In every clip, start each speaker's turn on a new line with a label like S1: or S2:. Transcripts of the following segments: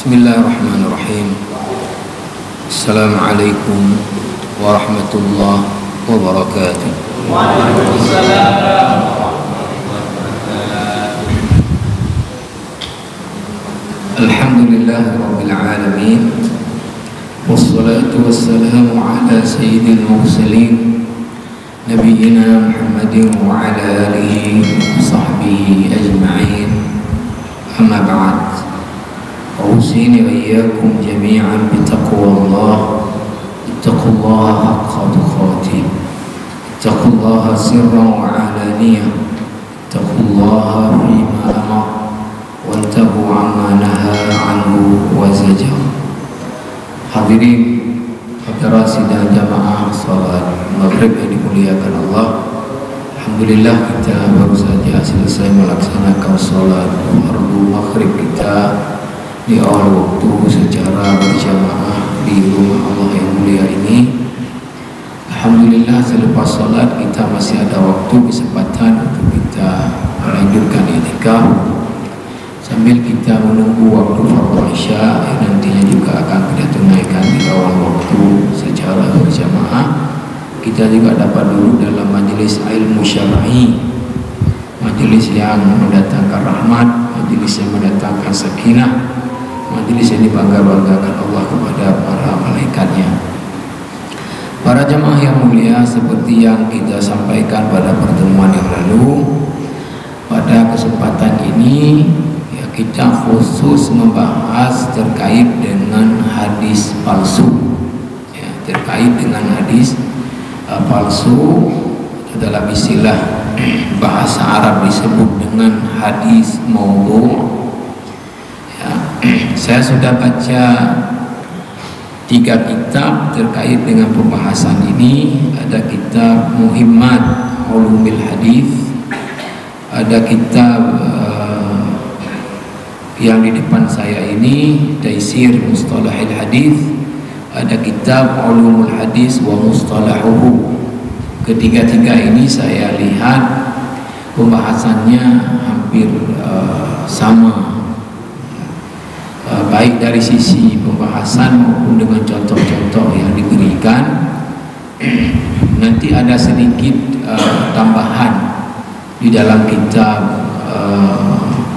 S1: Bismillahirrahmanirrahim. Assalamualaikum warahmatullahi wabarakatuh.
S2: Waalaikumsalam.
S1: Alhamdulillah rabbil alamin. Wassalatu wassalamu ala sayyidil mursalin nabiyyina Muhammadin wa ala alihi wa sahbihi ajma'in. Amma ba'd. أوصيني وإياكم جميعا بتقوى الله. اتقوا الله حق تقاته. اتقوا الله سرا وعلانية. اتقوا الله فيما أمر وانتهوا عما نهى عنه وزجر. Hadirin hadirat sidang jamaah salat maghrib yang dimuliakan Allah. Alhamdulillah kita baru saja selesai melaksanakan salat fardu maghrib kita di awal waktu secara berjamaah di rumah Allah yang mulia ini. Alhamdulillah selepas salat kita masih ada waktu kesempatan untuk kita melanjutkan i'tikaf sambil kita menunggu waktu fardhu isya yang nantinya juga akan kita tunaikan di awal waktu secara berjamaah. Kita juga dapat duduk dalam majelis ilmu syar'i, majelis yang mendatangkan rahmat, majelis yang mendatangkan sakinah, majelis yang dibangga-banggakan Allah kepada para malaikatnya. Para jamaah yang mulia, seperti yang kita sampaikan pada pertemuan yang lalu, pada kesempatan ini ya, kita khusus membahas terkait dengan hadis palsu ya, terkait dengan hadis palsu. Dalam istilah bahasa Arab disebut dengan hadis maudhu'. Saya sudah baca 3 kitab terkait dengan pembahasan ini. Ada kitab Muhimmat Ulumil Hadis, ada kitab yang di depan saya ini Taisir Mustalahil Hadis, ada kitab Ulumul Hadis wa Mustalahuhu. Ketiga-tiga ini saya lihat pembahasannya hampir sama, baik dari sisi pembahasan maupun dengan contoh-contoh yang diberikan. Nanti ada sedikit tambahan di dalam kitab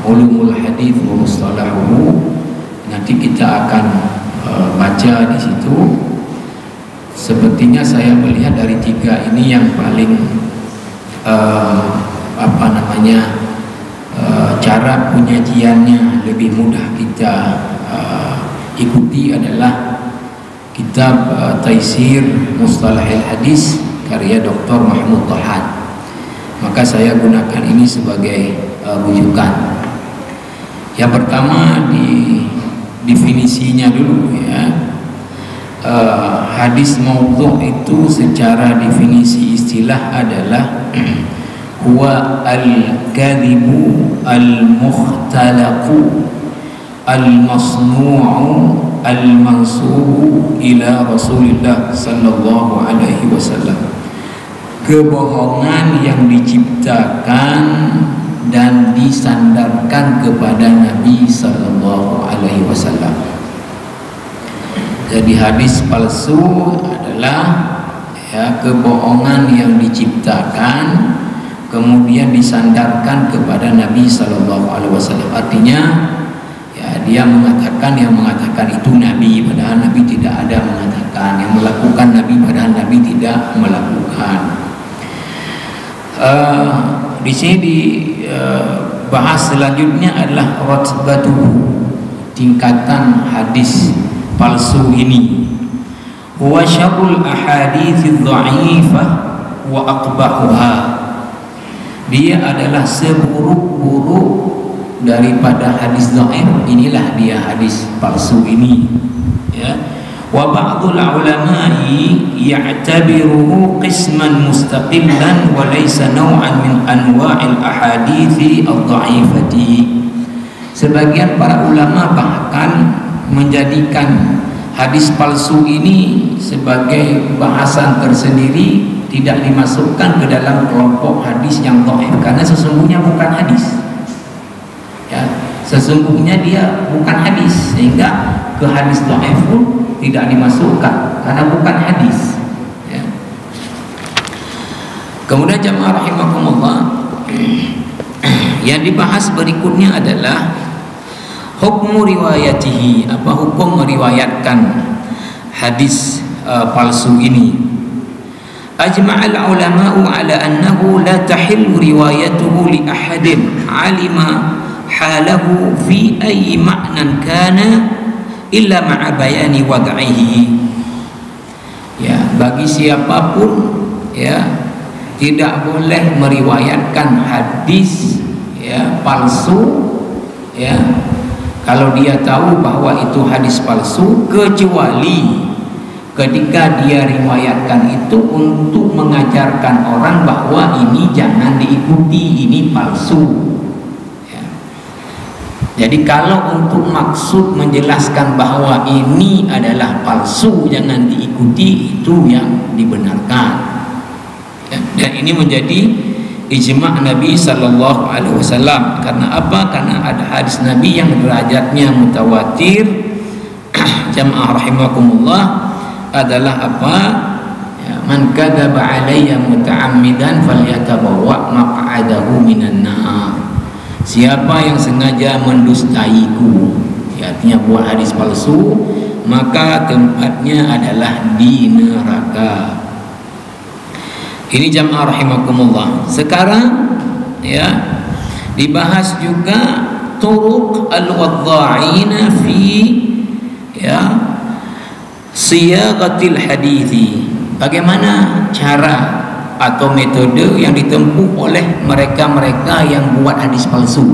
S1: Ulumul Hadis wa Mustalahuhu. Nanti kita akan baca di situ. Sepertinya saya melihat dari 3 ini yang paling cara penyajiannya lebih mudah kita ikuti adalah kitab Taisir Mustalahil Hadis karya Dr. Mahmud Tahan. Maka saya gunakan ini sebagai rujukan. Yang pertama di definisinya dulu ya. Hadis maudhu' itu secara definisi istilah adalah huwa al-kadhibu al-mukhtalaqu al-masnu'u al-mansubu ila Rasulillah sallallahu alaihi wasallam. Kebohongan yang diciptakan dan disandarkan kepada Nabi sallallahu alaihi wasallam. Jadi hadis palsu adalah ya, kebohongan yang diciptakan kemudian disandarkan kepada Nabi Sallallahu Alaihi Wasallam. Artinya ya, dia mengatakan yang mengatakan itu Nabi, padahal Nabi tidak ada mengatakan. Yang melakukan Nabi, padahal Nabi tidak melakukan. Di sini bahas selanjutnya adalah rutbatuhu, tingkatan hadis palsu ini. Huwa syarrul ahaditsidz dha'ifah wa aqbahuha. Dia adalah seburuk-buruk daripada hadis dhaif. Inilah dia hadis palsu ini ya. Wa ba'dul ulama'i ya'tabiruhu qisman mustaqillan wa laysa naw'an min anwa'il ahadithi ad-dha'ifati. Sebagian para ulama bahkan menjadikan hadis palsu ini sebagai bahasan tersendiri, tidak dimasukkan ke dalam kelompok hadis yang dhaif karena sesungguhnya bukan hadis ya. sesungguhnya dia bukan hadis, sehingga ke hadis dhaif pun tidak dimasukkan karena bukan hadis, ya. Kemudian jamaah rahimakumullah, yang dibahas berikutnya adalah hukmu riwayatihi, apa hukum meriwayatkan hadis palsu ini. Ajma'al ulama'u ala annahu la tahillu riwayatuhu li ahadin 'alima halahu fi ayyi ma'nan kana illa ma'a bayani wad'ihi. Ya, bagi siapapun, ya, tidak boleh meriwayatkan hadis, ya, palsu, ya, kalau dia tahu bahwa itu hadis palsu, kecuali ketika dia riwayatkan itu untuk mengajarkan orang bahwa ini jangan diikuti, ini palsu, ya. Jadi kalau untuk maksud menjelaskan bahwa ini adalah palsu, jangan diikuti, itu yang dibenarkan, ya. Dan ini menjadi ijma' Nabi sallallahu alaihi wasallam. Karena apa? Karena ada hadis Nabi yang derajatnya mutawatir. Jamaah rahimakumullah, adalah apa? Ya, man kadzaba alayya muta'ammidan falyatabawwa maq'adahu minan nar. Siapa yang sengaja mendustaiku, ya, artinya buat hadis palsu, maka tempatnya adalah di neraka. Ini jamaah rahimakumullah. Sekarang, ya, dibahas juga turuq al-wadda'ina fi, ya, siyagatil hadithi. Bagaimana cara atau metode yang ditempuh oleh mereka-mereka yang buat hadis palsu?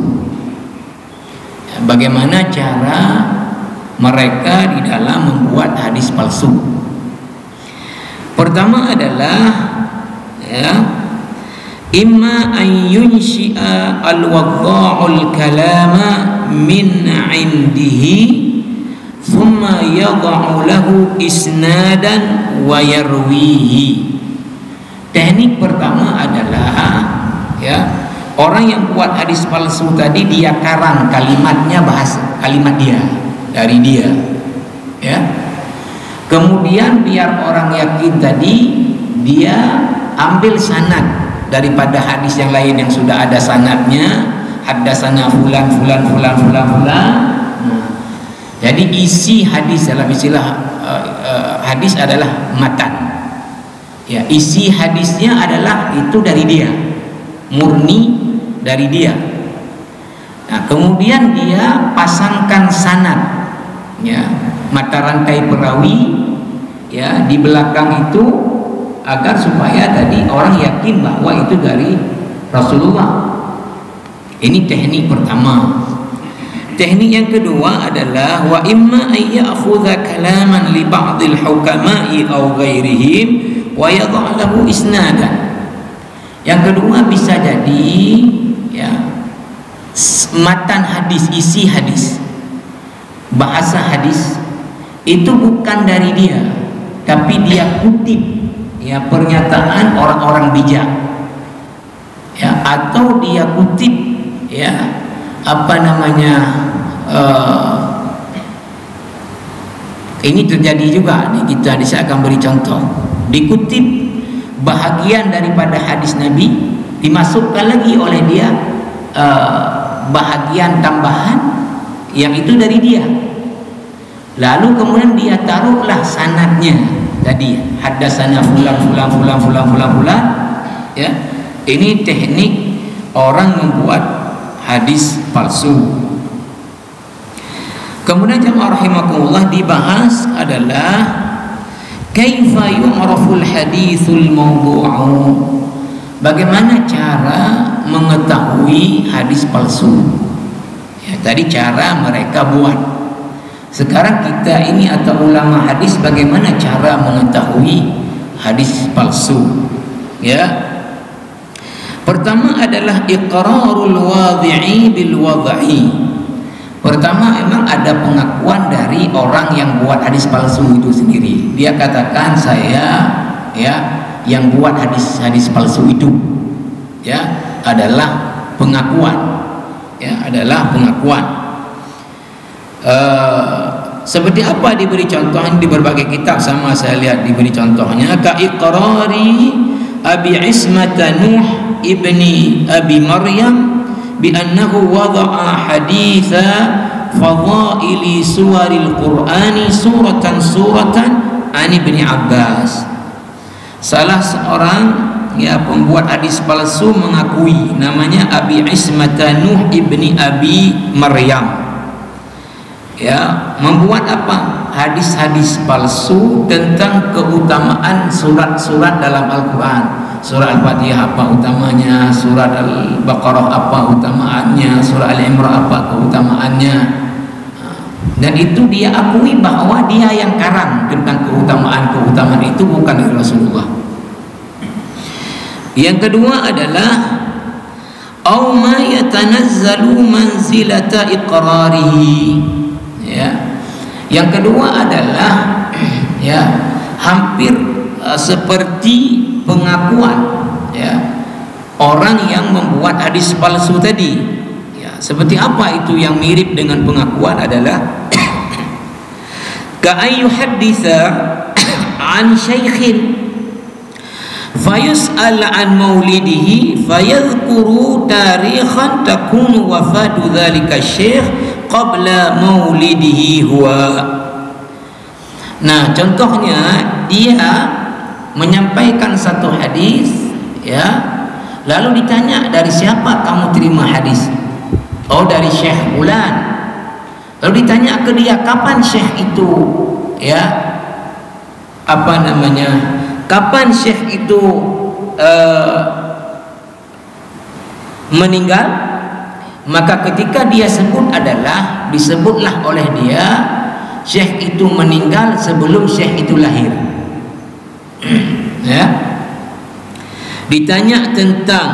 S1: Bagaimana cara mereka di dalam membuat hadis palsu? Pertama adalah, ya, imma an yunshi'a al-wadda'ul kalama min 'indihi thumma yad'u lahu isnadan wa yarwihi. Teknik pertama adalah, ya, orang yang buat hadis palsu tadi dia karang kalimatnya, bahasa kalimat dia dari dia, ya. Kemudian biar orang yakin tadi, dia ambil sanad daripada hadis yang lain yang sudah ada sanadnya, haddatsana fulan fulan fulan fulan fulan. Jadi isi hadis dalam istilah hadis adalah matan, ya, isi hadisnya adalah itu dari dia, murni dari dia. Nah, kemudian dia pasangkan sanad, ya, mata rantai perawi, ya, di belakang itu, agar supaya tadi orang yakin bahwa itu dari Rasulullah. Ini teknik pertama. Teknik yang kedua adalah wa imma ay ya'khudha kalaman li ba'dil hukama'i aw ghairihim wa yadha' lahu isnadan. Yang kedua bisa jadi, ya, matan hadis, isi hadis, bahasa hadis itu bukan dari dia, tapi dia kutip, ya, pernyataan orang-orang bijak, ya, atau dia kutip, ya, apa namanya, ini terjadi juga di kita. Saya akan beri contoh. Dikutip bahagian daripada hadis Nabi, dimasukkan lagi oleh dia bahagian tambahan yang itu dari dia, lalu kemudian dia taruhlah sanadnya tadi, haddatsana fulan fulan fulan fulan fulan fulan, ya. Ini teknik orang membuat hadis palsu. Kemudian jamaah rahimakumullah, dibahas adalah kaifa yu'raful haditsul mawdu'u. Bagaimana cara mengetahui hadis palsu? Ya, tadi cara mereka buat. Sekarang kita ini atau ulama hadis, bagaimana cara mengetahui hadis palsu? Ya. Pertama adalah iqrarul wadhi'i bil wadhi. Pertama, memang ada pengakuan dari orang yang buat hadis palsu itu sendiri. Dia katakan, saya, ya, yang buat hadis palsu itu, ya, adalah pengakuan, ya, adalah pengakuan. Seperti apa diberi contohnya di berbagai kitab, sama saya lihat diberi contohnya, ka iqrari Abi Ismata Nuh ibni Abi Maryam bi annahu wada'a haditha fadaili suwaril Qur'ani suratan an Ibni Abbas. Salah seorang pembuat hadis palsu mengakui, namanya Abi Ismata Nuh ibni Abi Maryam, membuat hadis-hadis palsu tentang keutamaan surat-surat dalam Al-Quran. Surat Al-Fatihah apa utamanya, surat Al-Baqarah apa utamaannya, surat Al-Imran apa keutamaannya. Dan itu dia akui bahwa dia yang karang tentang keutamaan itu, bukan dari Rasulullah. Yang kedua adalah au ma yatanazzalu manzilata iqrarihi. Yang kedua adalah hampir seperti pengakuan orang yang membuat hadis palsu tadi. Seperti apa itu yang mirip dengan pengakuan adalah ka ayyuhadditha an syaikhin fayus'al an maulidihi fayadhkuru tarikhan takunu wafatu dhalika syekh qabla maulidihi huwa. Nah, contohnya dia menyampaikan satu hadis, lalu ditanya, dari siapa kamu terima hadis? Oh, dari Syekh Fulan. Lalu ditanya ke dia, kapan Syekh itu kapan Syekh itu meninggal? Maka ketika dia disebutlah oleh dia Syekh itu meninggal sebelum Syekh itu lahir. Ditanya tentang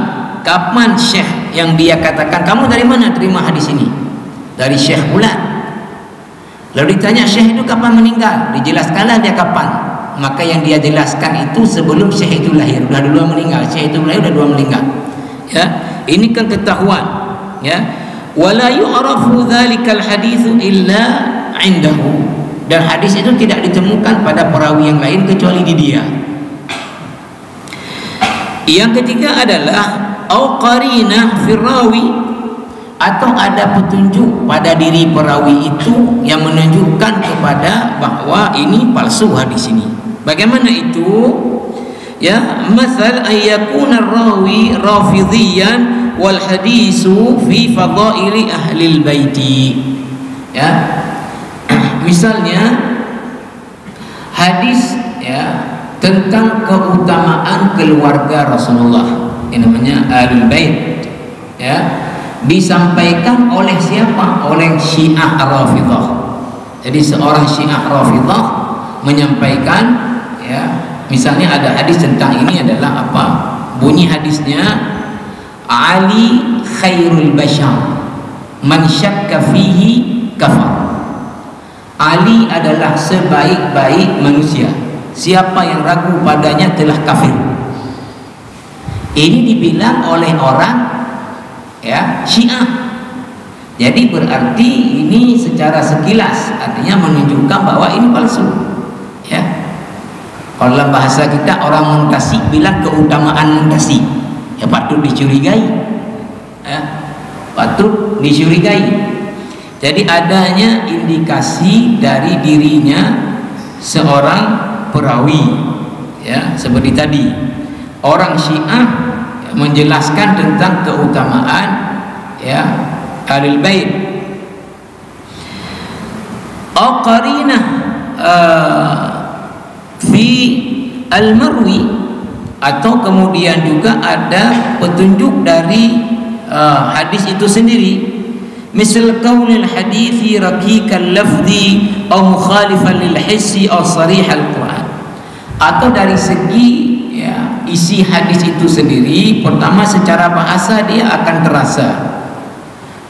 S1: kapan Syekh yang dia katakan, kamu dari mana terima hadis ini? Dari Syekh Fulan. Lalu ditanya, Syekh itu kapan meninggal? Dijelaskanlah dia kapan. Maka yang dia jelaskan itu sebelum Syekh itu lahir, sudah duluan meninggal. Syekh itu lahir sudah duluan meninggal. Ini kan ketahuan. Wala yu'rafu dzalikal haditsu illa 'indahu. Dan hadis itu tidak ditemukan pada perawi yang lain kecuali di dia. Yang ketiga adalah au qarinah firawi, atau ada petunjuk pada diri perawi itu yang menunjukkan kepada bahwa ini palsu hadis ini. Bagaimana itu? Masal ayyakuna rawi rafidhiyan wal hadisu fi fadaili ahlil baiti. Misalnya hadis tentang keutamaan keluarga Rasulullah, ini namanya ahlul bait, disampaikan oleh siapa? Oleh Syiah Rafidhah. Jadi seorang Syiah Rafidhah menyampaikan, misalnya ada hadis tentang ini adalah apa? Bunyi hadisnya, Ali khairul bashar man syakka fihi kafar. Ali adalah sebaik-baik manusia, siapa yang ragu padanya telah kafir. Ini dibilang oleh orang Syiah. Jadi berarti ini secara sekilas artinya menunjukkan bahwa ini palsu. Kalau dalam bahasa kita, orang muntasi bilang keutamaan muntasi, patut dicurigai. Patut dicurigai. Jadi adanya indikasi dari dirinya seorang perawi, seperti tadi orang Syiah menjelaskan tentang keutamaan ahlul bait. Qarinah fi al-marwi, atau kemudian juga ada petunjuk dari hadis itu sendiri. Misal qaulil hadithi rakikal lafzi atau mukhalifan lil hissi atau sarih al-Quran. Atau dari segi isi hadis itu sendiri, pertama secara bahasa dia akan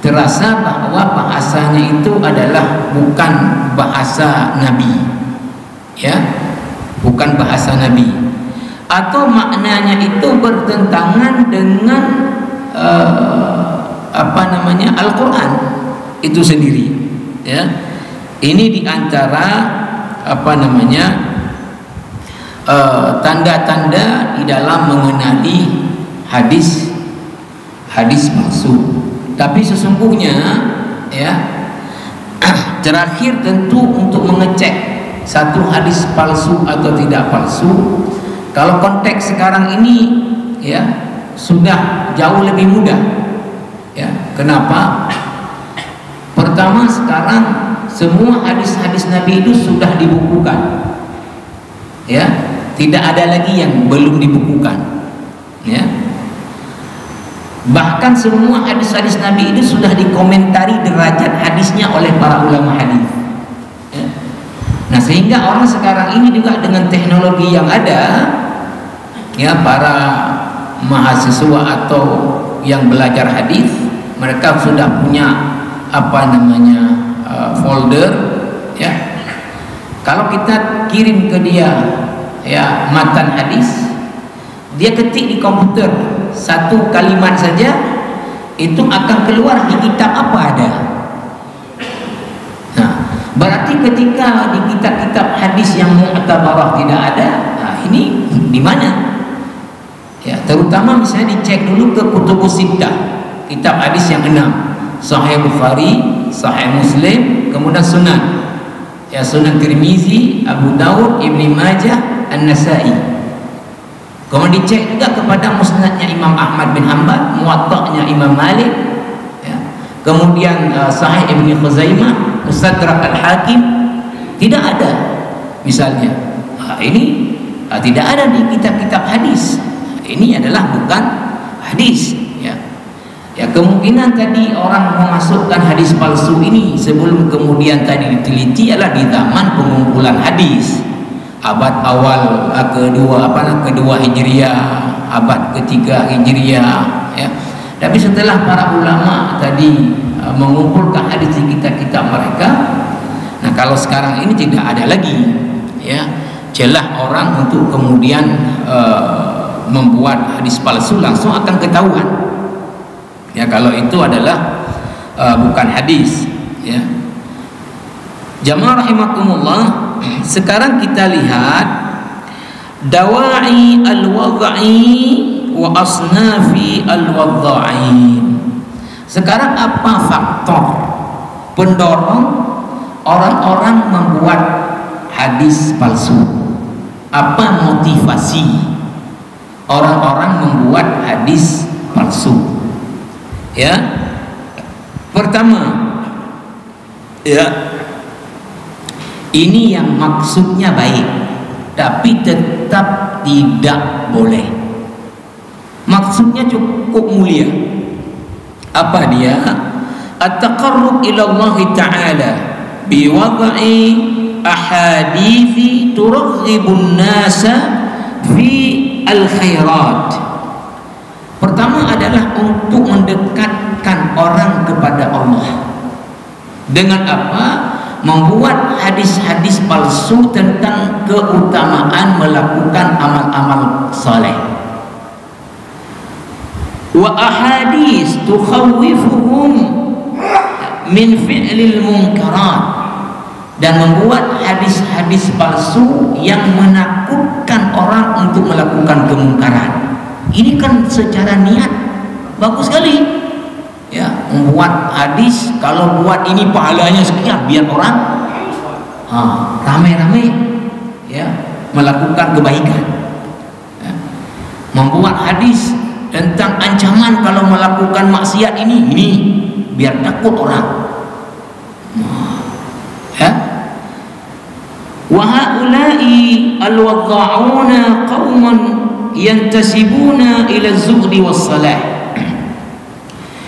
S1: terasa bahwa bahasanya itu adalah bukan bahasa Nabi, bukan bahasa Nabi, atau maknanya itu bertentangan dengan Al-Quran itu sendiri. Ya, ini diantara tanda-tanda di dalam mengenali hadis palsu. Tapi sesungguhnya ya, terakhir tentu untuk mengecek satu hadis palsu atau tidak palsu, kalau konteks sekarang ini ya sudah jauh lebih mudah. Ya, kenapa? Pertama, sekarang semua hadis-hadis Nabi itu sudah dibukukan. Ya, tidak ada lagi yang belum dibukukan. Ya. Bahkan semua hadis-hadis Nabi itu sudah dikomentari derajat hadisnya oleh para ulama hadis. Ya. Nah, sehingga orang sekarang ini juga dengan teknologi yang ada, ya, para mahasiswa atau yang belajar hadis, mereka sudah punya folder, ya. Kalau kita kirim ke dia ya matan hadis, dia ketik di komputer satu kalimat saja, itu akan keluar di kitab apa ada. Nah, berarti ketika di kitab-kitab hadis yang mu'tabarah tidak ada, nah ini di mana? Ya, terutama misalnya dicek dulu ke kutubus sittah, kitab hadis yang 6. Sahih Bukhari, Sahih Muslim, kemudian Sunan. Ya, Sunan Tirmizi, Abu Daud, Ibnu Majah, An-Nasa'i. Kemudian dicek juga kepada musnadnya Imam Ahmad bin Hanbal, muwatta'nya Imam Malik, ya. Kemudian Sahih Ibnu Khuzaimah, Mustadrak Al-Hakim, tidak ada misalnya. Nah, ini tidak ada di kitab-kitab hadis. Ini adalah bukan hadis, ya. Ya, kemungkinan tadi orang memasukkan hadis palsu ini sebelum kemudian tadi diteliti adalah di zaman pengumpulan hadis abad awal kedua Hijriah, abad ketiga Hijriah, ya. Tapi setelah para ulama tadi mengumpulkan hadis di kitab-kitab mereka, nah kalau sekarang ini tidak ada lagi, ya, celah orang untuk kemudian membuat hadis palsu langsung akan ketahuan. Ya, kalau itu adalah bukan hadis, ya. Jamaah rahimakumullah, sekarang kita lihat dawa'i al-wad'i wa asnafi al-wadha'in. Sekarang apa faktor pendorong orang-orang membuat hadis palsu? Apa motivasi orang-orang membuat hadis palsu? Ya, pertama, ya, ini yang maksudnya baik tapi tetap tidak boleh. Maksudnya cukup mulia. Apa dia? At-taqarrub ila Allah Ta'ala bi wad'i ahadithi turaghibun nasa fi al-khairat. Pertama adalah untuk mendekatkan orang kepada Allah. Dengan apa? Membuat hadis-hadis palsu tentang keutamaan melakukan amal-amal saleh. Wa ahadits tukhawwifuhum min fi'lil munkarat, dan membuat hadis-hadis palsu yang menakutkan orang untuk melakukan kemungkaran. Ini kan secara niat bagus sekali, ya, membuat hadis kalau buat ini pahalanya sekian biar orang ramai-ramai, ya, melakukan kebaikan, ya. Membuat hadis tentang ancaman kalau melakukan maksiat ini biar takut orang, ya. Wa haula'i al-wadha'una qauman yantasibuna ila zuhdi was salah.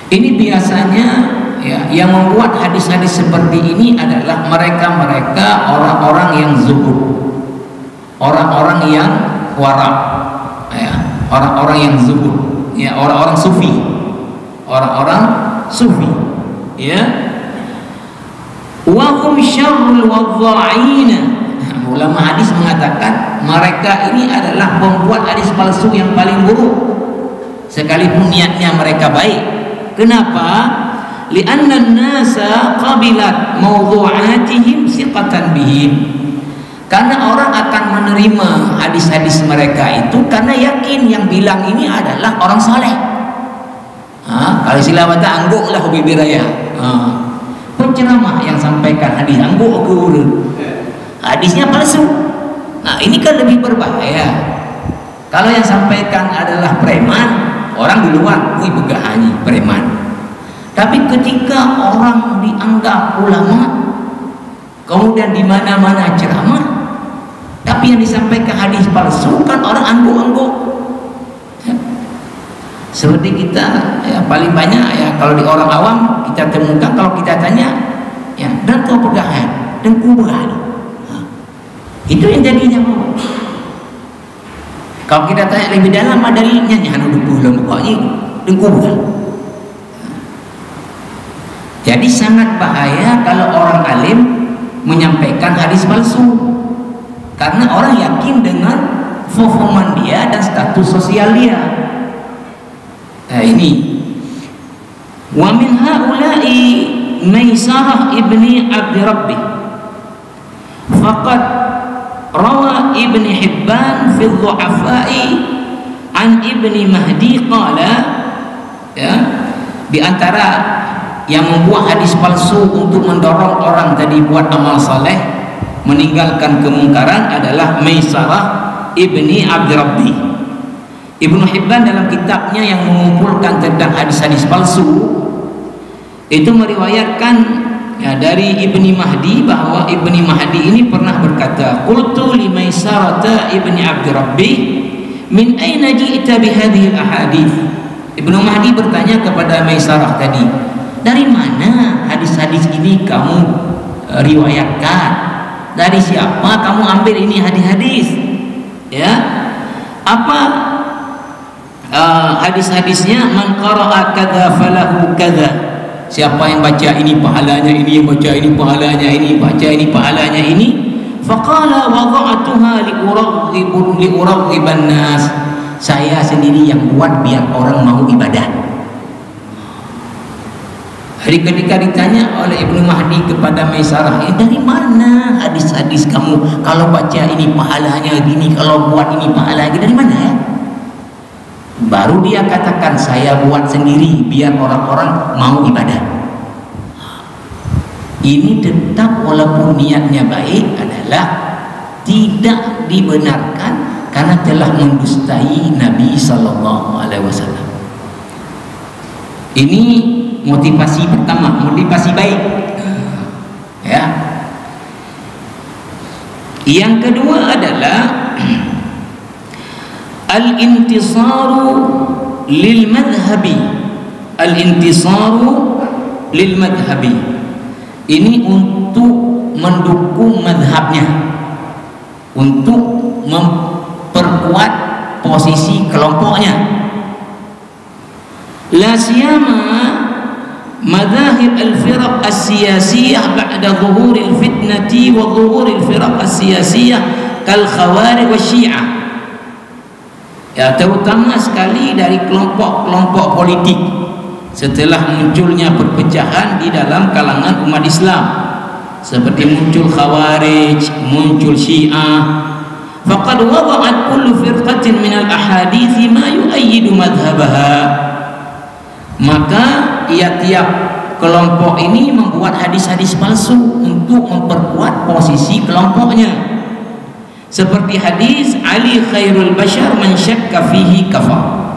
S1: Ini biasanya, ya, yang membuat hadis-hadis seperti ini adalah mereka-mereka orang-orang yang zuhud, orang-orang yang wara, ya, orang-orang yang zuhud, ya, orang-orang sufi, ya. Wa hum syarrul wadha'ina. Ulama hadis mengatakan mereka ini adalah pembuat hadis palsu yang paling buruk, sekalipun niatnya mereka baik. Kenapa? li'anna an-nasa qabilat mawdu'atihim siqatan bihim, karena orang akan menerima hadis-hadis mereka itu karena yakin yang bilang ini adalah orang saleh. Kalau istilah kata angguklah hobi biraya, penceramah yang sampaikan hadis angguk ke urut, hadisnya palsu. Nah ini kan lebih berbahaya. Kalau yang sampaikan adalah preman, orang di luar, wih begah haji preman. Tapi ketika orang dianggap ulama, kemudian di mana-mana ceramah, tapi yang disampaikan hadis palsu, kan orang angguk-angguk. Ya. Seperti kita, ya, paling banyak ya kalau di orang awam kita temukan, kalau kita tanya, ya dan kau pegangan, dan kuburan, itu yang jadinya mau. Kalau kita tanya lebih dalam ada dalilnya, jangan udah pulang pokoknya dan kuburan. Jadi sangat bahaya kalau orang alim menyampaikan hadis palsu, karena orang yakin dengan performan dia dan status sosial dia. Nah ini, wa min haula'i Maisarah ibni Abdi Rabbi, faqad rawa Ibni Hibban fi Dhu'afa'i an Ibni Mahdi qala, ya, di antara yang membuat hadis palsu untuk mendorong orang tadi buat amal saleh, meninggalkan kemungkaran adalah Maisarah ibni Abdi Rabbi. Ibnu Hibban dalam kitabnya yang mengumpulkan tentang hadis-hadis palsu itu meriwayatkan, ya, dari Ibni Mahdi bahwa Ibni Mahdi ini pernah berkata, qultu li Maisarah ibni Abdi Rabbi min aina ji'ta bihadhihi al-ahadith. Ibnu Mahdi bertanya kepada Maisarah tadi, dari mana hadis-hadis ini kamu riwayatkan? Dari siapa kamu ambil ini hadis-hadis? Ya, apa hadis-hadisnya? Man qara'a kadza falahu kadza. Siapa yang baca ini pahalanya ini, yang baca ini pahalanya ini, baca ini pahalanya ini. Faqala wada'atuha liuraghiban nas. Saya sendiri yang buat biar orang mau ibadah. Jadi ketika ditanya oleh Ibnu Mahdi kepada Maisarah, dari mana hadis-hadis kamu? Kalau baca ini pahalanya gini, kalau buat ini pahalanya dari mana ya? Baru dia katakan, saya buat sendiri biar orang-orang mau ibadah. Ini tetap walaupun niatnya baik adalah tidak dibenarkan karena telah mendustai Nabi Sallallahu Alaihi Wasallam. Ini motivasi pertama, motivasi baik, ya. Yang kedua adalah al-intisaru lil madhhabi. Al-intisaru lil madhhabi ini untuk mendukung madhabnya, untuk memperkuat posisi kelompoknya. La siyama madahib al-firaq as-siyasiyah ba'da zuhur al-fitnati wa zuhur al-firaq as-siyasiyah kal khawarij wa syiah. Ya, terutama sekali dari kelompok-kelompok politik setelah munculnya perpecahan di dalam kalangan umat Islam, seperti muncul khawarij, muncul syiah. Faqad wada'at kullu firqatin min al-ahadits ma yu'ayyidu madhhabaha. Maka tiap kelompok ini membuat hadis-hadis palsu untuk memperkuat posisi kelompoknya. Seperti hadis Ali khairul bashar man syakka fihi kafar.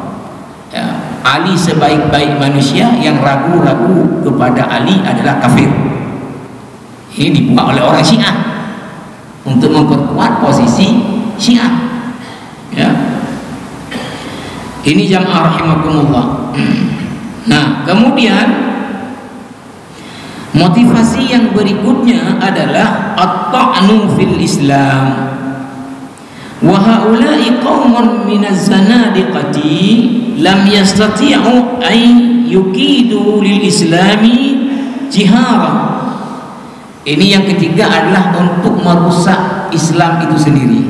S1: Ya, Ali sebaik-baik manusia, yang ragu-ragu kepada Ali adalah kafir. Ini dibuat oleh orang Syiah untuk memperkuat posisi Syiah. Ya. Ini jamaah rahimakumullah. Nah, kemudian motivasi yang berikutnya adalah at-ta'nu fil Islam. Wa haula'i qaumun minaz zanadiqati lam yastati'u an yuqidu lil islami jihara. Ini yang ketiga adalah untuk merusak Islam itu sendiri.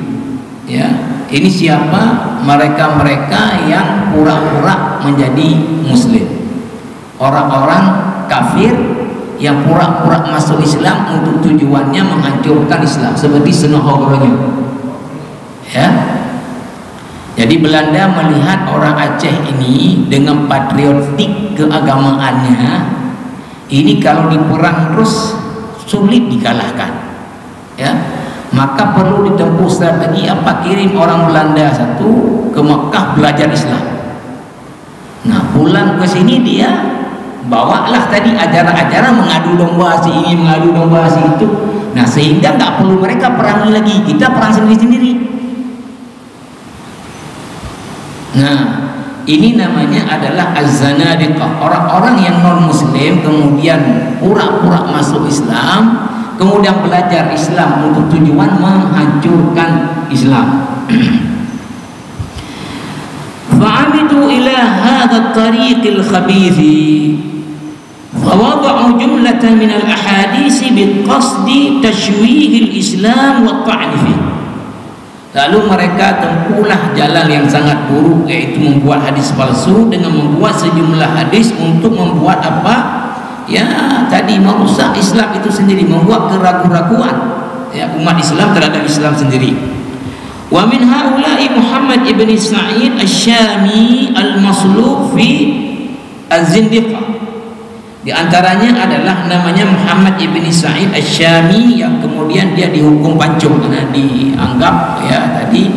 S1: Ya, ini siapa? Mereka-mereka yang pura-pura menjadi muslim. Orang-orang kafir yang pura-pura masuk Islam untuk tujuannya menghancurkan Islam, seperti Senohogoronya. Ya. Jadi Belanda melihat orang Aceh ini dengan patriotik keagamaannya, ini kalau diperang terus sulit dikalahkan. Ya. Maka perlu ditempuh strategi apa? Kirim orang Belanda satu ke Mekah belajar Islam. Nah, pulang ke sini dia bawalah tadi ajaran-ajaran mengadu domba si ini, mengadu domba si itu. Nah, sehingga nggak perlu mereka perangi lagi, kita perang sendiri-sendiri. Nah, ini namanya adalah az-zanadiqah, orang-orang yang non-muslim kemudian pura-pura masuk Islam, kemudian belajar Islam untuk tujuan menghancurkan Islam. Fa'amidu ila hadha at-tariqil khabithi فوضعوا جملة من الأحاديث بقصد تشويه الإسلام والطعن فيه. Lalu mereka tempuhlah jalan yang sangat buruk, yaitu membuat hadis palsu dengan membuat sejumlah hadis untuk membuat apa? Ya, tadi merusak Islam itu sendiri, membuat keraguan-raguan ya umat Islam terhadap Islam sendiri. Wa min haula'i Muhammad ibn Sa'id Asy-Syami al-Maslub fi Az-Zindiqah. Di antaranya adalah namanya Muhammad ibn Sa'id Asy-Syami yang kemudian dia dihukum pancung karena dianggap ya tadi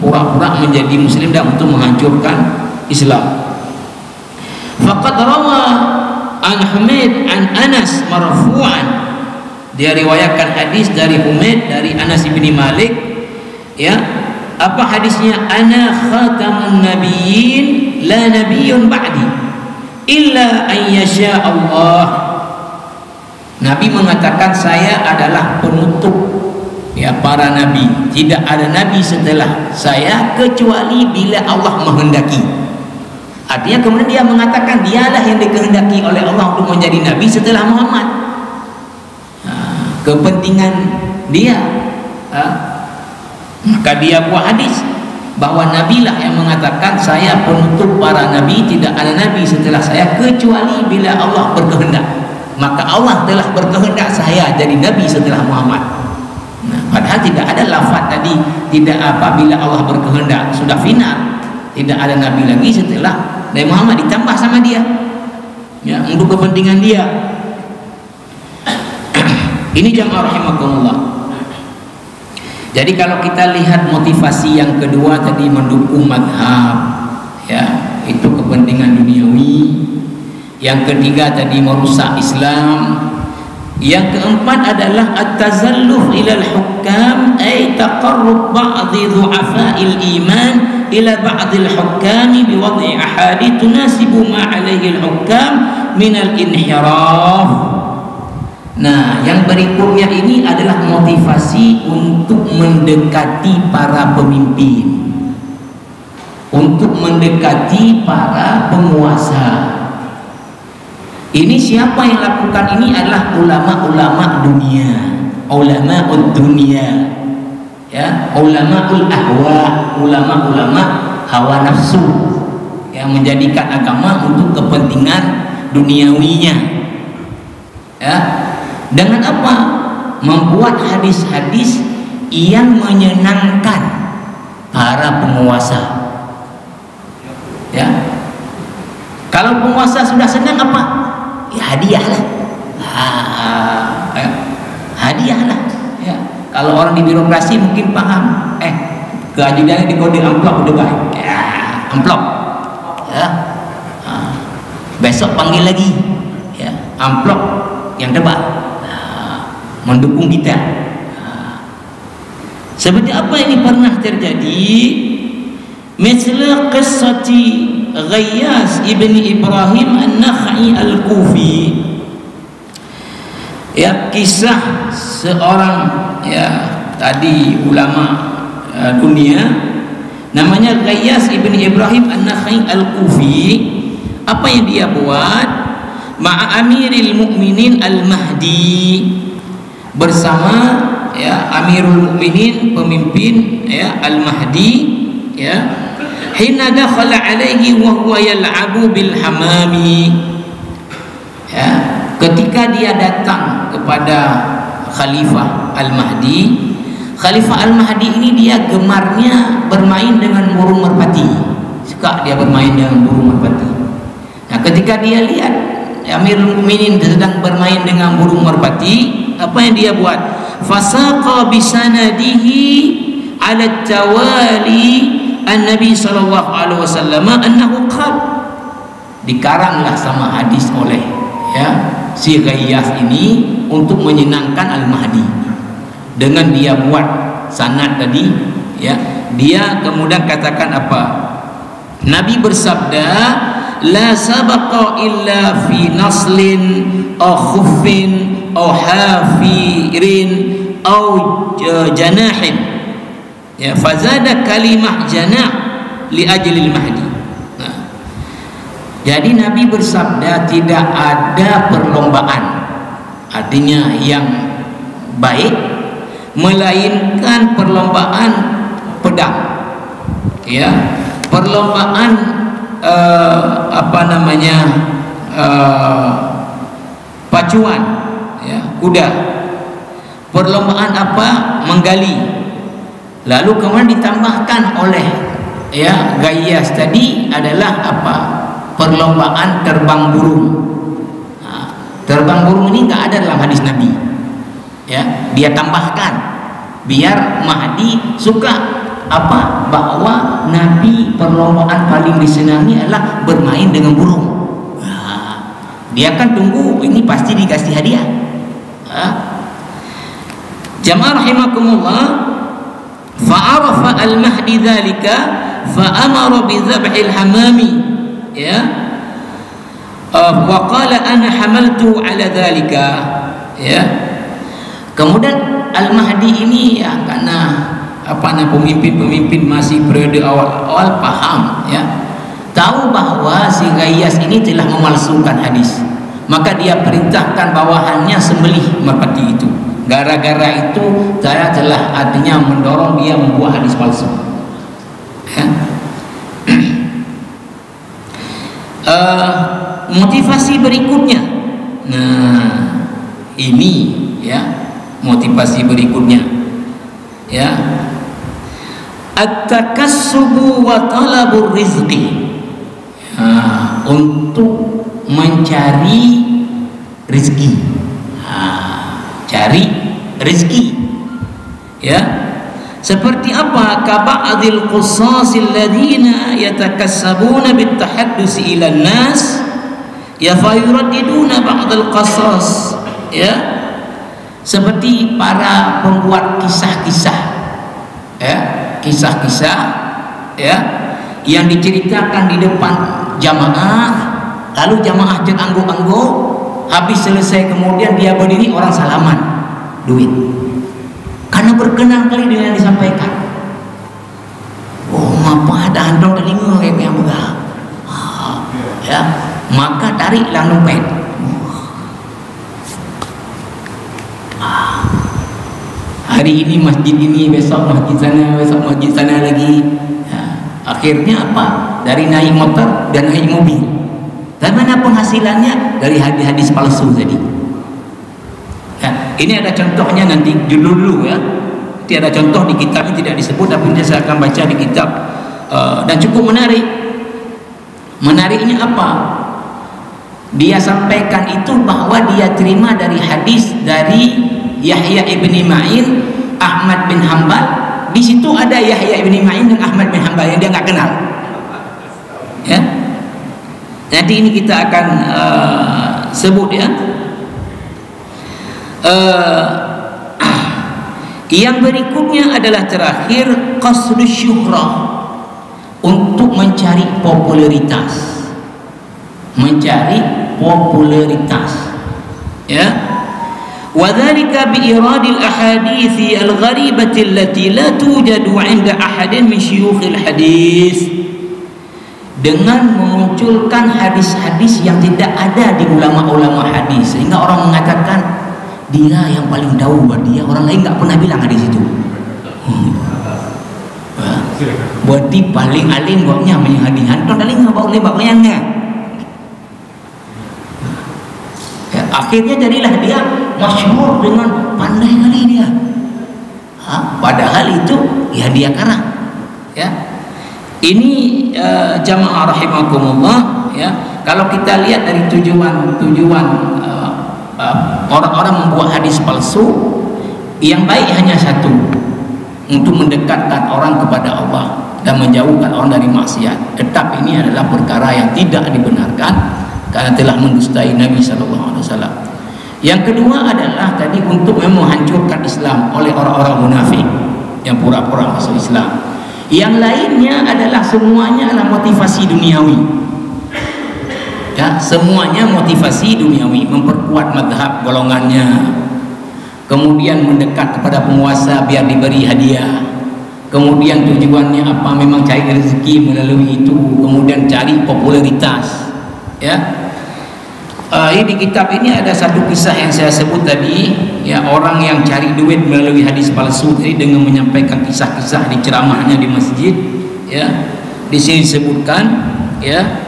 S1: pura-pura menjadi muslim dan untuk menghancurkan Islam. Faqad rawa an Humaid an Anas marfu'an, dia riwayatkan hadis dari Humaid dari Anas bin Malik. Ya, apa hadisnya? Ana khatamun nabiyyin la nabiyyun ba'di illa an yasha Allah. Nabi mengatakan saya adalah penutup ya para nabi, tidak ada nabi setelah saya kecuali bila Allah menghendaki. Artinya kemudian dia mengatakan dialah yang dikehendaki oleh Allah untuk menjadi nabi setelah Muhammad. Kepentingan dia, maka dia buat hadis bahwa nabilah yang mengatakan saya penutup para nabi, tidak ada nabi setelah saya kecuali bila Allah berkehendak. Maka Allah telah berkehendak saya jadi nabi setelah Muhammad. Nah, padahal tidak ada lafaz tadi, tidak apabila Allah berkehendak, sudah final, tidak ada nabi lagi setelah Nabi Muhammad, ditambah sama dia ya untuk kepentingan dia. Ini jamaah rahimakumullah. Jadi kalau kita lihat motivasi yang kedua tadi mendukung madhab ya, itu kepentingan duniawi. Yang ketiga tadi merusak Islam. Yang keempat adalah at-tazalluf ila al-hukam, ay taqarrub ba'dhi du'afa'il iman ila ba'dil hukam biwad'i ahadith tunasibu ma 'alaihi al-hukam min al-inhiraf. Nah, yang berikutnya ini adalah motivasi untuk mendekati para pemimpin, untuk mendekati para penguasa. Ini siapa yang lakukan ini? Adalah ulama-ulama dunia, ulama dunia, ya, ulamaul ahwa, ulama-ulama hawa nafsu, yang menjadikan agama untuk kepentingan duniawinya, ya. Dengan apa? Membuat hadis-hadis yang menyenangkan para penguasa. Ya. Kalau penguasa sudah senang apa? Ya hadiahlah. Hadiahlah. Ya. Kalau orang di birokrasi mungkin paham. Keadilannya dikodir amplop udah baik. Ya, amplop. Ya. Besok panggil lagi. Ya, amplop yang tebal. Mendukung kita. Seperti apa ini pernah terjadi? Misal qissati Ghayyas ibn Ibrahim An-Nakhai Al-Kufi. Ya, kisah seorang ya tadi ulama dunia namanya Ghayyas ibn Ibrahim An-Nakhai Al-Kufi. Apa yang dia buat? Ma'a Amiril Mukminin Al-Mahdi, bersama ya Amirul Mukminin, pemimpin ya Al-Mahdi, ya, hina dakhala alaihi wa huwa yal'abu bil hamami, ya, ketika dia datang kepada Khalifah Al-Mahdi, Khalifah Al-Mahdi ini dia gemarnya bermain dengan burung merpati. Suka dia bermain dengan burung merpati. Nah, ketika dia lihat Amirul Mukminin sedang bermain dengan burung merpati, apa yang dia buat? Fasaqa bisanadihi ala tawali an-nabi sallallahu alaihi wasallam annahu qala, dikaranglah sama hadis oleh si Ghaiyas ini untuk menyenangkan Al-Mahdi dengan dia buat sanad tadi, dia kemudian katakan apa? Nabi bersabda, la sabaqa illa fi naslin aw khuffin aw hafirin aw janahin, fazada kalimah janah li ajlil mahdi. Jadi Nabi bersabda tidak ada perlombaan, artinya yang baik, melainkan perlombaan pedang, perlombaan pacuan, kuda, perlombaan menggali. Lalu kemudian ditambahkan oleh Ghaiyas tadi adalah perlombaan terbang burung. Terbang burung ini nggak ada dalam hadis Nabi, dia tambahkan biar Mahdi suka bahwa Nabi perlombaan paling disenangi adalah bermain dengan burung. Dia kan tunggu ini pasti dikasih hadiah. Jamaah rahimakumullah, fa'arafa al-Mahdi dzalika fa'amara bi dhabhil hamami, wa qala ana hamaltu ala dzalika. Kemudian Al-Mahdi ini karena pemimpin-pemimpin masih periode awal paham, tahu bahwa si Ghaiyas ini telah memalsukan hadis, maka dia perintahkan bawahannya sembelih merpati itu. Gara-gara itu saya telah artinya mendorong dia membuat hadis palsu. Motivasi berikutnya, ini motivasi berikutnya, at-takassubu wa talabur rizqi, untuk mencari rezeki, cari rezeki, seperti apa? Kaba'adil qusasil ladina yatakassabuna bitahaddusi ila nas, fayuraddiduna ba'dal qasas, seperti para pembuat kisah-kisah, kisah-kisah yang diceritakan di depan jamaah, lalu jamaah terangguk-angguk, habis selesai kemudian dia berdiri, orang salaman duit karena berkenan kali dengan yang disampaikan. Apa ada andong telinga kayak yang begah, maka tariklah dompet. Hari ini masjid ini, besok masjid sana, besok masjid sana lagi. Akhirnya dari naik motor dan naik mobil. Dan mana penghasilannya? Dari hadis-hadis palsu tadi. Ini ada contohnya nanti dulu Nanti ada contoh di kitab, ini tidak disebut tapi saya akan baca di kitab, dan cukup menarik. Menariknya dia sampaikan itu bahwa dia terima dari hadis dari Yahya ibni Ma'in, Ahmad bin Hanbal. Di situ ada Yahya ibni Ma'in dan Ahmad bin Hanbal yang dia nggak kenal. Nanti ini kita akan sebut Yang berikutnya adalah terakhir, qasdus syuhrah, untuk mencari popularitas, وذلك بإيراد الأحاديث الغريبة التي لا توجد عند أحد من شيوخ الحديث, dengan memunculkan hadis-hadis yang tidak ada di ulama-ulama hadis, sehingga orang mengatakan dia yang paling tahu, dia orang lain nggak pernah bilang hadis itu. Berarti paling alim buatnya menghadis hantar paling nggak bawa yang
S3: Akhirnya jadilah dia masyhur dengan pandai kali dia. Padahal itu ya dia karang. Ya. Ini jamaah rahimakumullah, ya. Kalau kita lihat dari tujuan orang-orang membuat hadis palsu, yang baik hanya satu, untuk mendekatkan orang kepada Allah dan menjauhkan orang dari maksiat. Tetap ini adalah perkara yang tidak dibenarkan karena telah mendustai Nabi SAW. Yang kedua adalah tadi untuk menghancurkan Islam oleh orang-orang munafik yang pura-pura masuk Islam. Yang lainnya adalah semuanya adalah motivasi duniawi. Ya, semuanya motivasi duniawi, memperkuat mazhab golongannya, kemudian mendekat kepada penguasa biar diberi hadiah, kemudian tujuannya apa, memang cari rezeki melalui itu, kemudian cari popularitas. Ya, di kitab ini ada satu kisah yang saya sebut tadi, ya, orang yang cari duit melalui hadis palsu tadi dengan menyampaikan kisah-kisah di ceramahnya di masjid. Ya, di sini disebutkan, ya,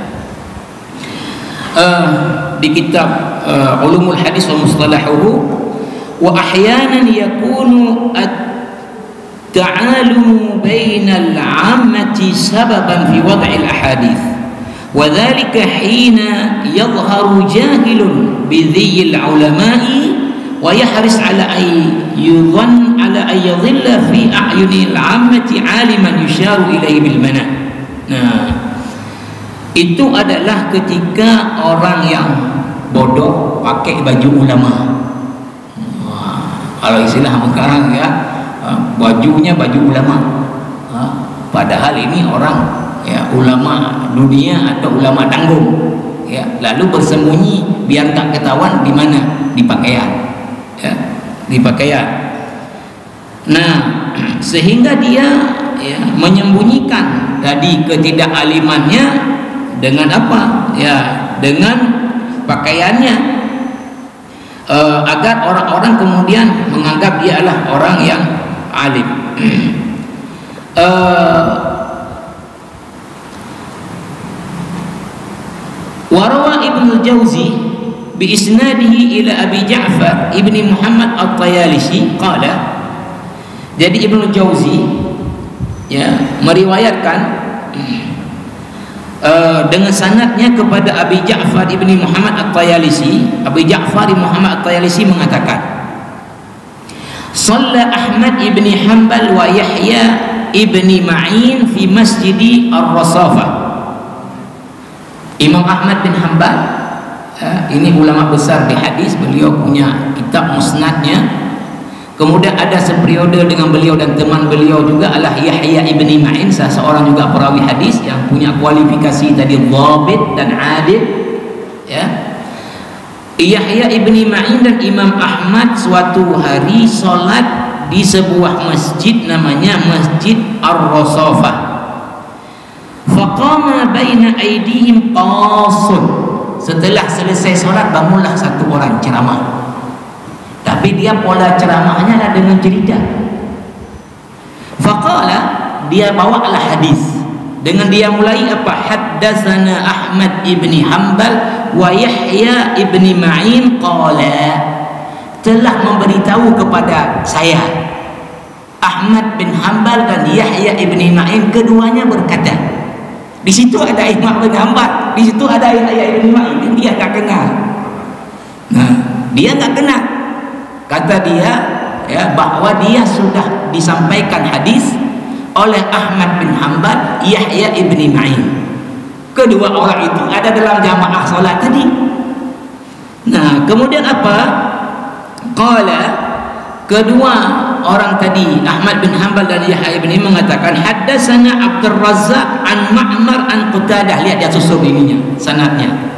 S3: di kitab Ulumul Hadis wa Mustalahuhu, wa ahyanan yakunu at-ta'alumu bainal 'ammati sababan fi wad'il ahadits, wa dhalika hina yadhharu jahilun bi dhil 'ulama'i wa yahris 'ala yadhilla fi a'yunil 'ammati 'aliman yusharu ilaihi bil mana'. Nah, itu adalah ketika orang yang bodoh pakai baju ulama. Kalau istilah sekarang, ya, bajunya baju ulama. Padahal ini orang, ya, ulama dunia atau ulama tanggung, ya, lalu bersembunyi biar tak ketahuan di mana, di pakaian, ya, di pakaian. Nah, sehingga dia, ya, menyembunyikan tadi ketidakalimannya dengan apa? Ya, dengan pakaiannya, agar orang-orang kemudian menganggap dia adalah orang yang alim. Warawa Ibnu Jauzi bi isnadihi ila Abi Ja'far ibni Muhammad At-Tayalisi qala. Jadi Ibnu Jauzi, ya, meriwayatkan dengan sanadnya kepada Abi Ja'far ibni Muhammad At-Tayalisi. Abi Ja'far ibni Muhammad At-Tayalisi mengatakan, Shalla Ahmad ibni Hanbal wa Yahya ibni Ma'in fi masjidi Ar-Rasafah. Imam Ahmad bin Hanbal, ini ulama besar di hadis, beliau punya kitab musnadnya. Kemudian ada seperiode dengan beliau dan teman beliau juga adalah Yahya ibni Ma'in, seorang juga perawi hadis yang punya kualifikasi tadi dhabit dan adil. Ya, Yahya ibni Ma'in dan Imam Ahmad suatu hari solat di sebuah masjid namanya Masjid Ar-Rasafah. Faqama baina aydihim qasun. Setelah selesai solat bangunlah satu orang ceramah. Tapi dia pola ceramahnya adalah dengan cerita. Faqala, dia bawalah hadis. Dengan dia mulai apa? Haddatsana Ahmad ibni Hanbal wa Yahya ibni Ma'in qala. Telah memberitahu kepada saya Ahmad bin Hanbal dan Yahya ibni Ma'in, keduanya berkata. Di situ ada Imam bin Hanbal, di situ ada Yahya ibni Ma'in, dia tak kenal. Nah, dia tak kenal. Kata dia, ya, bahwa dia sudah disampaikan hadis oleh Ahmad bin Hanbal, Yahya ibni Ma'in. Kedua orang itu ada dalam jamaah salat tadi. Nah, kemudian apa? Qala, kedua orang tadi Ahmad bin Hanbal dan Yahya ibni mengatakan haddatsana Abdul Razzaq an Ma'mar an Qutadah. Lihat dia susun ininya, sanadnya.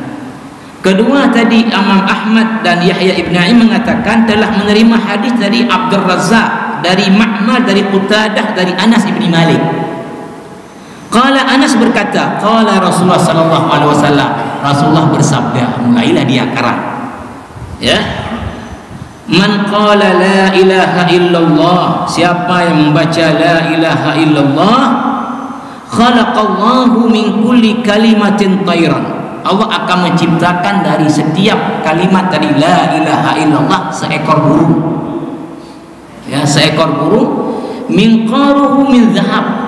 S3: Kedua tadi Imam Ahmad dan Yahya ibn Ma'in mengatakan telah menerima hadis dari Abdul Razzaq, dari Ma'mar, dari Qutadah, dari Anas ibn Malik. Qala, Anas berkata, qala Rasulullah sallallahu alaihi wasallam, Rasulullah bersabda, mulailah dia karang. Ya. Man qala la ilaha illallah, siapa yang membaca la ilaha illallah, khalaqallahu min kulli kalimatin tayran. Allah akan menciptakan dari setiap kalimat tadi la ilaha illallah seekor burung. Ya, seekor burung minqaruhu min zahab.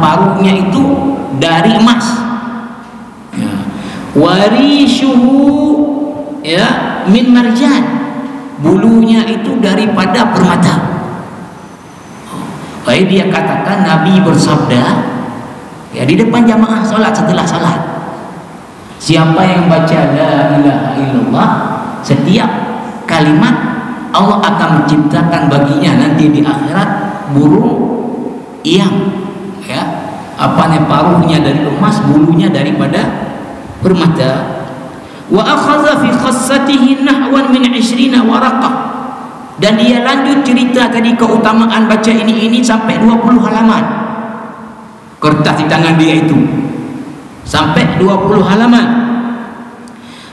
S3: Paruhnya itu dari emas. Ya. Warishuhu ya min marjan. Bulunya itu daripada permata. Baik, dia katakan Nabi bersabda ya di depan jamaah salat, setelah salat, siapa yang baca la ilaha illallah setiap kalimat Allah akan menciptakan baginya nanti di akhirat burung yang ya paruhnya dari emas, bulunya daripada permata. Wa akhadha fi khassatihi nahwan min 20 waraqah, dan dia lanjut cerita tadi keutamaan baca ini sampai 20 halaman kertas di tangan dia itu, sampai 20 halaman.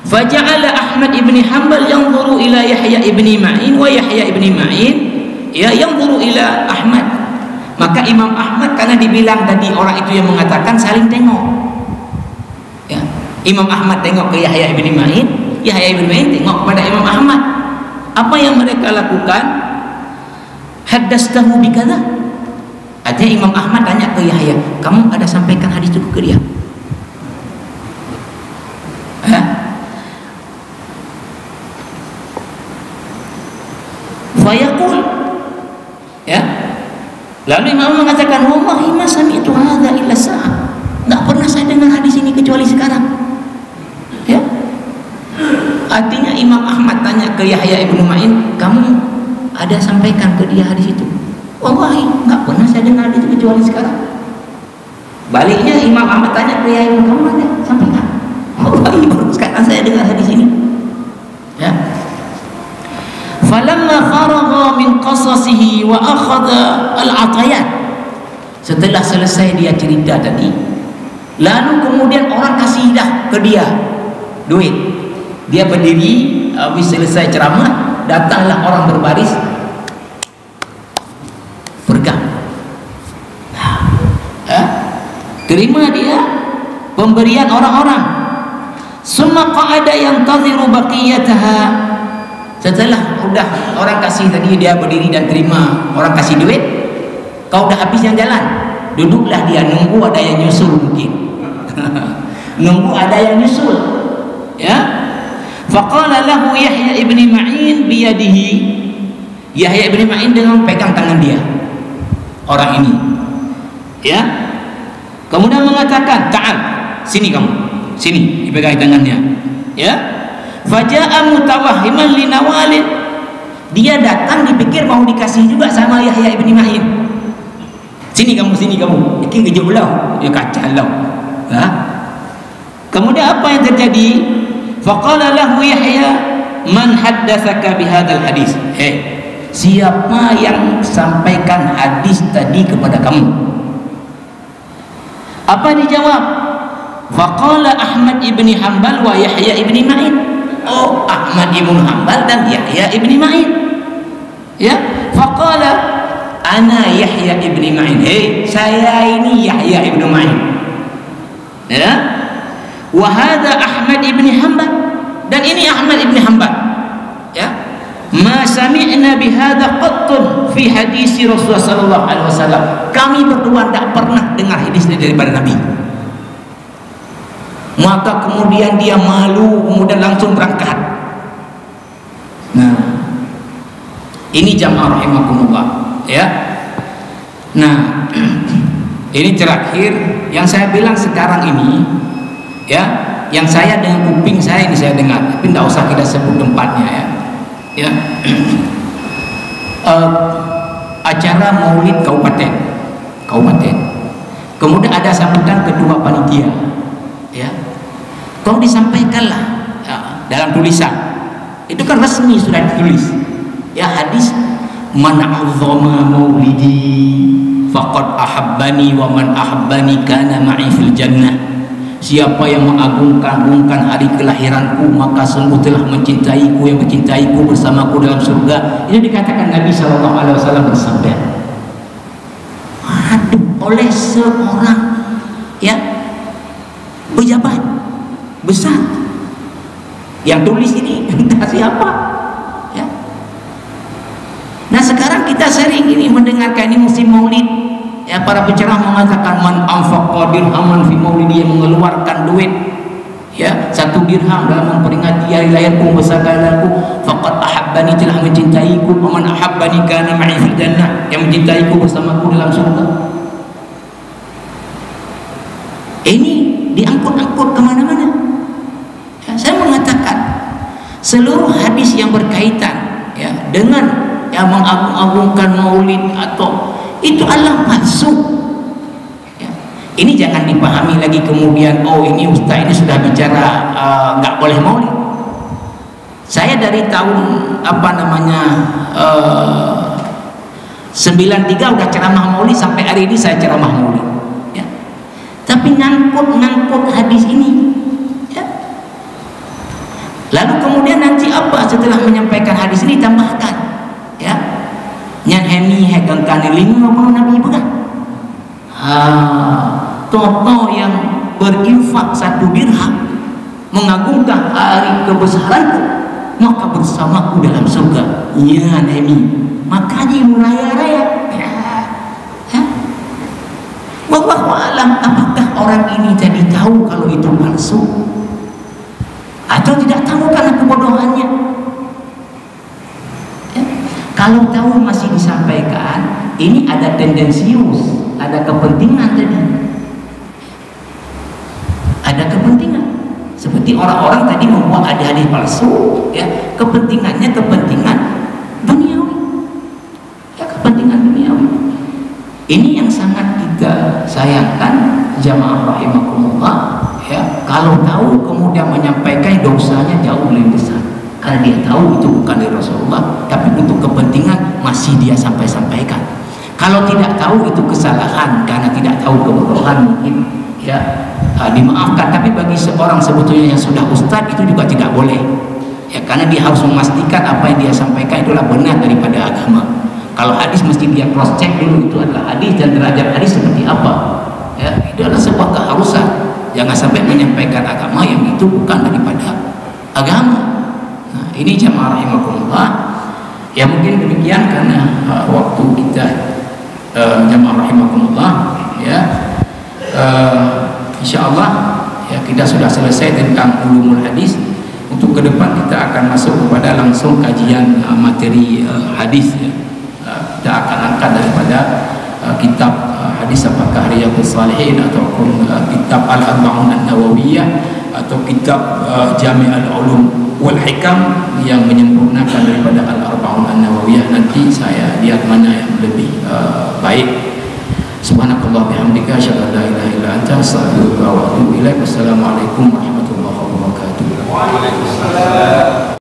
S3: Faja'ala Ahmad ibn Hanbal yanzuru ila Yahya ibn Ma'in wa Yahya ibn Ma'in ya yanzuru ila Ahmad. Maka Imam Ahmad, karena dibilang tadi orang itu yang mengatakan saling tengok ya, Imam Ahmad tengok ke Yahya ibn Ma'in, Yahya ibn Ma'in tengok kepada Imam Ahmad. Apa yang mereka lakukan? Haddastahu bikadza. Artinya Imam Ahmad tanya ke Yahya, kamu ada sampaikan hadis itu ke dia? Fayaqul ya, lalu Imam mengatakan wallahi ma sami'tu hadza illa sa'ah, enggak pernah saya dengar hadis ini kecuali sekarang ya. Artinya Imam Ahmad tanya ke Yahya ibnu Ma'in, kamu ada sampaikan ke dia hadis itu? Wallahi enggak pernah saya dengar hadis itu kecuali sekarang. Baliknya Imam Ahmad tanya ke Yahya, kamu ada sampaikan? Wallahi baru sekarang saya dengar hadis ini ya. Falamma faragha min qasasihi wa akhadha al-atayat, setelah selesai dia cerita tadi, lalu kemudian orang kasih dah ke dia duit. Dia berdiri, habis selesai ceramah, datanglah orang berbaris, pegang. Terima dia pemberian orang-orang. Summa qa'ada yantaziru baqiyataha. Setelah udah orang kasih tadi, dia berdiri dan terima orang kasih duit, kau udah habis yang jalan, duduklah dia nunggu ada yang nyusul mungkin. Nunggu ada yang nyusul ya. Faqala lahu Yahya ibn Ma'in biyadihi, Yahya ibn Ma'in dengan pegang tangan dia orang ini ya, kemudian mengatakan ta'al, sini kamu, sini, dipegang tangannya ya. Faja'a mutawahhiman li nawalin, dia datang dipikir mau dikasih juga sama Yahya ibn Ma'in. Sini kamu, bikin gejaulah, ya kacalau ha? Kemudian apa yang terjadi? Faqala lahu Yahya, man haddatsaka bihadzal hadis, siapa yang sampaikan hadis tadi kepada kamu? Apa dijawab? Faqala Ahmad ibn Hanbal wa Yahya ibn Ma'in. Oh, Ahmad ibn Hanbal dan Yahya ibn Ma'in ya. Faqala ana Yahya ibn Ma'in, saya ini Yahya ibn Ma'in ya. Wa hadza Ahmad ibn Hanbal, dan ini Ahmad ibn Hanbal ya. Ma sami'na bihadza qattun fi hadis Rasulullah sallallahu alaihi wasallam, kami berdua tidak pernah dengar hadis daripada Nabi. Maka kemudian dia malu, kemudian langsung berangkat. Nah, ini jamaah rahimakumullah ya. Nah, ini terakhir yang saya bilang sekarang ini ya, yang saya dengan kuping saya ini saya dengar, tapi tidak usah kita sebut tempatnya ya. Ya. Acara Maulid kabupaten. Kemudian ada sambutan kedua panitia ya. Kau disampaikanlah ya, dalam tulisan itu kan resmi sudah ditulis ya, hadis man azzama maulidi faqad ahabbani wa man ahabbani kana ma'i fil jannah, siapa yang mengagung-agungkan hari kelahiranku maka sungguh telah mencintaiku, yang mencintaiku bersamaku dalam surga. Itu dikatakan Nabi SAW bersabda. Aduh, oleh seorang ya pejabat besar. Yang tulis ini entah siapa, ya. Nah sekarang kita sering ini mendengarkan ini musim maulid, ya, para pencerah mengatakan man anfaqa dirhaman fi maulidi, yang mengeluarkan duit, ya, 1 dirham dalam memperingati hari lahirku, besarkanku, faqad ahabbani, telah mencintaiku, wa man ahabbani kana ma'i fil jannah, yang mencintaiku bersamaku dalam surga. Ini diangkut-angkut kemana-mana. Ya, saya mengatakan seluruh hadis yang berkaitan, ya, dengan yang mengagung-agungkan maulid atau itu adalah palsu. Ya. Ini jangan dipahami lagi kemudian, oh ini ustaz ini sudah bicara nggak boleh maulid. Saya dari tahun 93 udah ceramah maulid, sampai hari ini saya ceramah maulid. Ya. Tapi ngangkut hadis ini. Ya. Lalu kemudian nanti apa setelah menyampaikan hadis ini tambahkan, ya, nyan hemi hegang kaniling ngomong Nabi bukan? Toto yang berinfak 1 dirham mengagungkan hari kebesaranku, maka bersamaku dalam surga. Iya hemi, makanya raya-raya. Wallahu alam, apakah orang ini jadi tahu kalau itu palsu atau tidak tahu karena kebodohannya? Ya. Kalau tahu masih disampaikan, ini ada tendensius, ada kepentingan tadi, ada kepentingan. Seperti orang-orang tadi membuat ada hadis palsu, ya, kepentingannya kepentingan duniawi, ya, kepentingan duniawi. Ini yang sangat kita sayangkan jamaah rahimakumullah, ya. Kalau tahu kemudian menyampaikan, dosanya jauh lebih besar, karena dia tahu itu bukan dari Rasulullah, tapi untuk kepentingan masih dia sampaikan. Kalau tidak tahu itu kesalahan, karena tidak tahu kebodohan mungkin, ya, dimaafkan. Tapi bagi seorang sebetulnya yang sudah ustadz itu juga tidak boleh, ya, karena dia harus memastikan apa yang dia sampaikan itulah benar daripada agama. Kalau hadis mesti dia cross check dulu, itu adalah hadis dan derajat hadis seperti apa, ya. Itu adalah sebuah keharusan. Jangan sampai menyampaikan agama yang itu bukan daripada agama. Nah, ini jamaah rahimakumullah, ya, mungkin demikian karena waktu kita jamaah rahimakumullah, ya. Insyaallah, ya, kita sudah selesai tentang ulumul hadis. Untuk ke depan kita akan masuk kepada langsung kajian materi hadis, ya. Kita akan angkat daripada kitab hadis, apakah Riyadhus Shalihin ataupun kitab Al-Arba'un An-Nawawiyah atau kitab Jami' Al-Ulum wal Hikam yang menyempurnakan daripada Al-Arba'un An-Nawawiyah. Nanti saya lihat mana yang lebih baik. Subhanakallah bihamdika asyhadu an la ilaha illa anta astaghfiruka wa atubu ilaik. Wassalamualaikum warahmatullahi wabarakatuh.
S2: Waalaikumsalam.